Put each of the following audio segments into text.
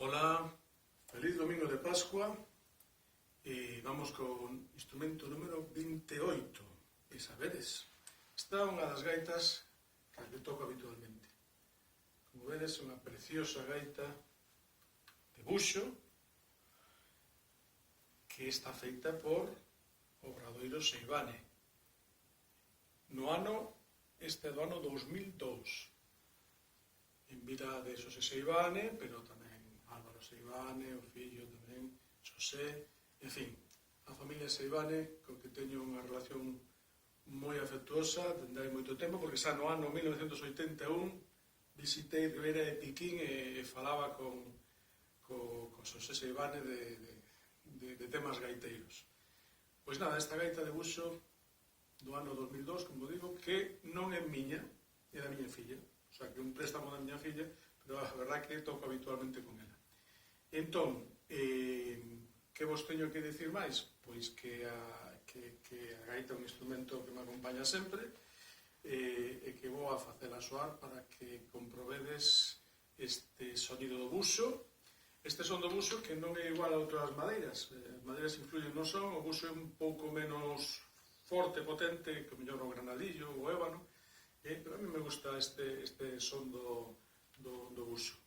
Ola, feliz domingo de Pascua e vamos con instrumento número 28. E sabedes, esta é unha das gaitas que me toco habitualmente. Como vedes, é unha preciosa gaita de buxo que está feita por Obradoiro Seivane. Este é do ano 2002. En vida de Xosé Seivane, pero tamén Álvaro Seivane, o fillo tamén, Xosé, en fin, a familia Seivane, co que teño unha relación moi afectuosa, dende hai moito tempo, porque xa no ano 1981 visitei Ribeira de Piquín e falaba con Xosé Seivane de temas gaiteiros. Pois nada, esta gaita de buxo do ano 2002, como digo, que non é miña, é da miña filla, o sea, que un préstamo da miña filla, pero a verdad que toco habitualmente con ela. Entón, que vos teño que dicir máis? Pois que a gaita é un instrumento que me acompaña sempre e que vou a facela soar para que comprobedes este sonido do buxo. Este son do buxo que non é igual a outras madeiras. As madeiras influyen no son, o buxo é un pouco menos forte, potente, que mellor o granadillo, o ébano, pero a mí me gusta este son do buxo.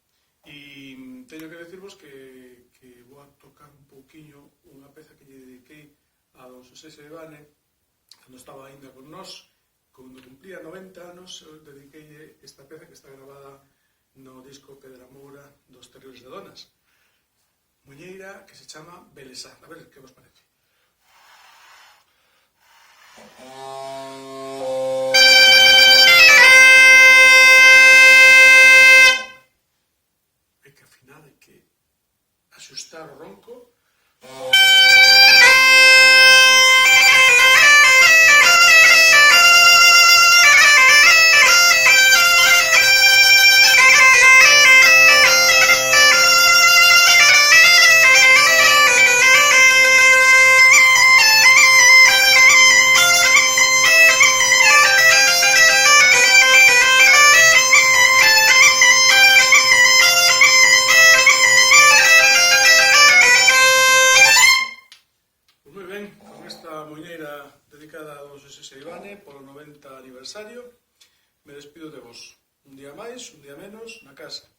E teño que decirvos que vou a tocar un pouquiño unha peza que lle dediquei a don Xosé Seivane cando estaba aínda con nós, cando cumplía 90 anos, eu dediquei esta peza que está grabada no disco Pedra Moura dos Terribles de Donas, muñeira que se chama Belesar. A ver que vos parece. Hai que afinar, hai que axustar o ronco. Dedicada a don Xosé Seivane polo 90 aniversario. Me despido de vos. Un día máis, un día menos, na casa.